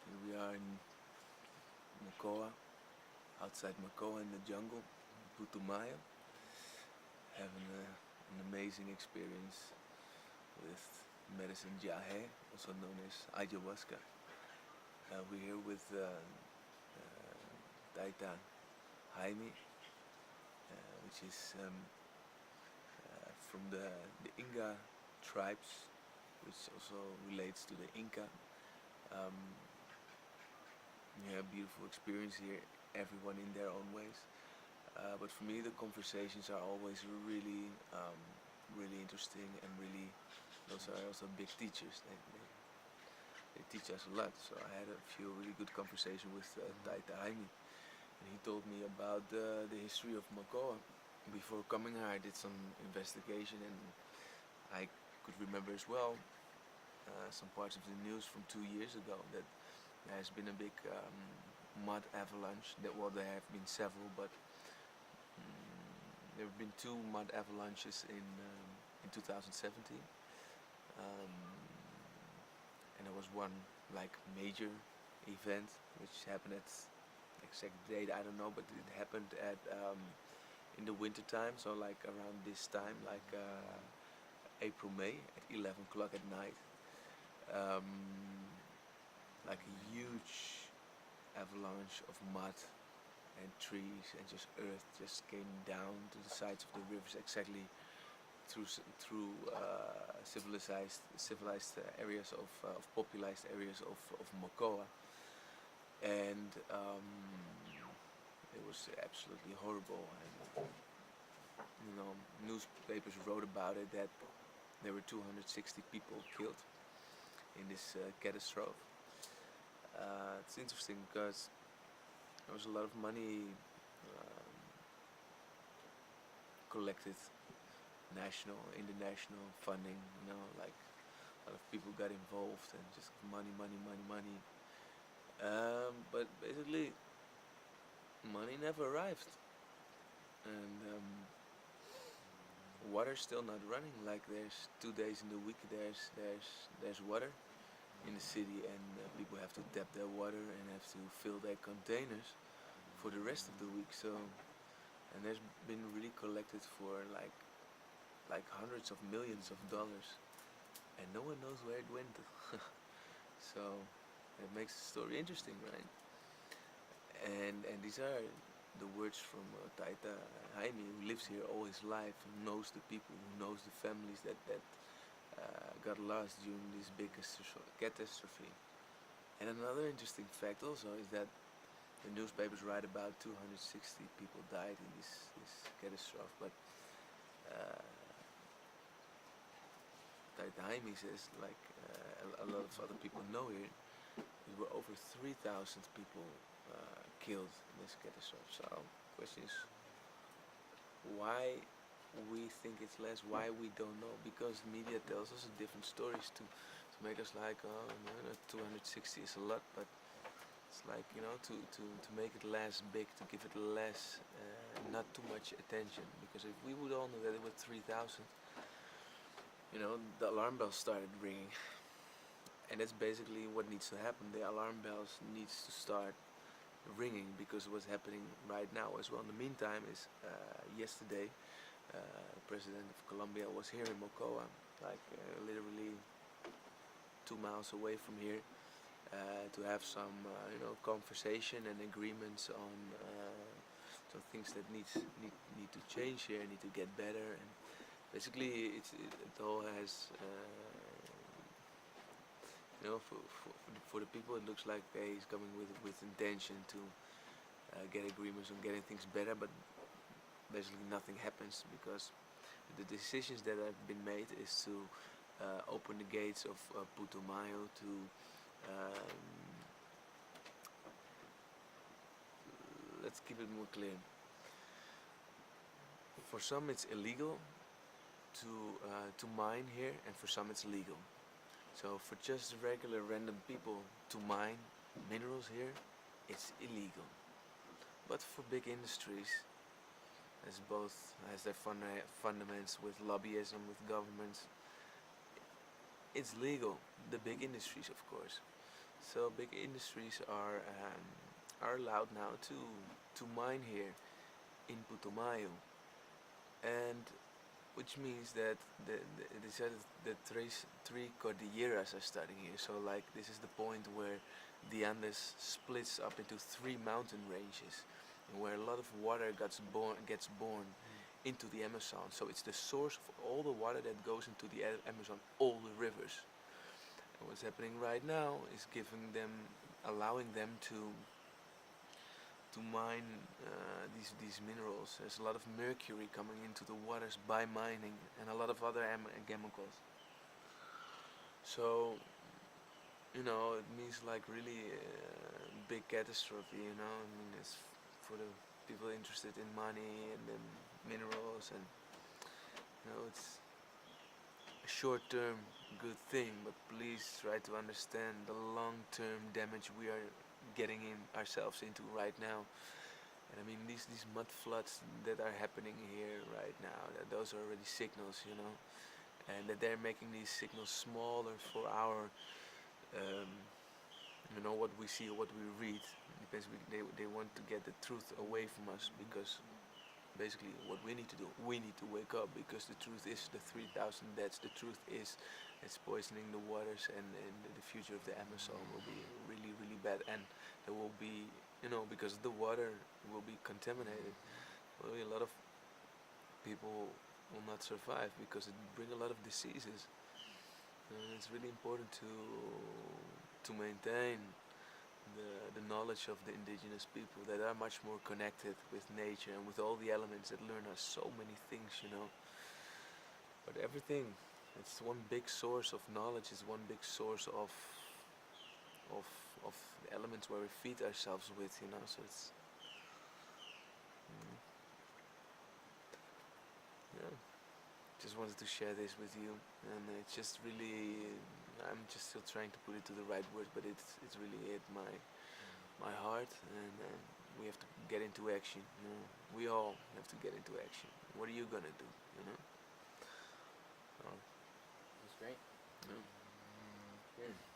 Here we are in Mocoa, outside Mocoa in the jungle, Putumayo, having an amazing experience with medicine jahe, also known as Ayahuasca. We're here with Taita Jaime, which is from the Inga tribes, which also relates to the Inca. Um, yeah, beautiful experience here, everyone in their own ways. But for me, the conversations are always really interesting and really, those are also big teachers. They teach us a lot. So I had a few really good conversations with Taita Jaime, and he told me about the history of Mocoa. Before coming here, I did some investigation, and I could remember as well some parts of the news from 2 years ago that there has been a big mud avalanche. Well, there have been several, but there have been two mud avalanches in 2017, and there was one like major event which happened at exact date I don't know, but it happened at in the winter time, so like around this time, like April May at 11 o'clock at night. Um, like a huge avalanche of mud and trees and just earth just came down to the sides of the rivers, exactly through civilized areas of populated areas of Mocoa, and it was absolutely horrible. And newspapers wrote about it that there were 260 people killed in this catastrophe. It's interesting because there was a lot of money collected, national, international funding. Like a lot of people got involved and just money. But basically, money never arrived, and water's still not running. Like there's 2 days in the week there's water in the city, and people have to tap their water and have to fill their containers for the rest of the week. So, and there's been really collected for like hundreds of millions of dollars, and no one knows where it went. So it makes the story interesting, right? And these are the words from Taita Jaime, who lives here all his life, who knows the people, who knows the families that got lost during this big catastrophe. And another interesting fact also is that the newspapers write about 260 people died in this catastrophe, but Taita Jaime says, like a lot of other people know here, there were over 3,000 people killed in this catastrophe. So the question is, why we think it's less, why we don't know? Because media tells us different stories to make us like, oh no, 260 is a lot, but it's like, to make it less big, to give it less, not too much attention. Because if we would all know that it was 3,000, the alarm bells started ringing. And that's basically what needs to happen. The alarm bells needs to start ringing, because what's happening right now as well in the meantime is yesterday the president of Colombia was here in Mocoa, like literally 2 miles away from here, to have some conversation and agreements on some things that need to change here, need to get better. And basically it all has for the people it looks like he's coming with intention to get agreements on getting things better, but basically nothing happens, because the decisions that have been made is to open the gates of Putumayo to let's keep it more clear. For some it's illegal to mine here, and for some it's legal. So for just regular random people to mine minerals here, it's illegal. But for big industries, as both has their fundaments with lobbyism, with governments, it's legal. The big industries, of course. So big industries are allowed now to mine here in Putumayo, and which means that they said the three cordilleras are starting here. So like this is the point where the Andes splits up into three mountain ranges, and where a lot of water gets born into the Amazon. So it's the source of all the water that goes into the Amazon, all the rivers. And what's happening right now is allowing them to mine these minerals. There's a lot of mercury coming into the waters by mining, and a lot of other chemicals. So it means like really big catastrophe. I mean, it's for the people interested in money and then minerals, and it's a short-term good thing, but please try to understand the long-term damage we are getting in ourselves into right now. And I mean, these mud floods that are happening here right now, those are already signals, and that they're making these signals smaller for our, um, what we see or what we read, because they want to get the truth away from us, because basically what we need to do, we need to wake up, because the truth is the 3,000 deaths. The truth is it's poisoning the waters, and the future of the Amazon will be really, really bad, and there will be, because the water will be contaminated. Well, a lot of people will not survive because it brings a lot of diseases. And it's really important to maintain the knowledge of the indigenous people that are much more connected with nature and with all the elements that learn us so many things. But everything, it's one big source of knowledge, it's one big source of of the elements where we feed ourselves with. So it's mm, yeah. Just wanted to share this with you, and it's just really, I'm just still trying to put it to the right words, but it's really hit my heart, and we have to get into action. We all have to get into action. What are you gonna do? Oh, That's great. yeah. Good.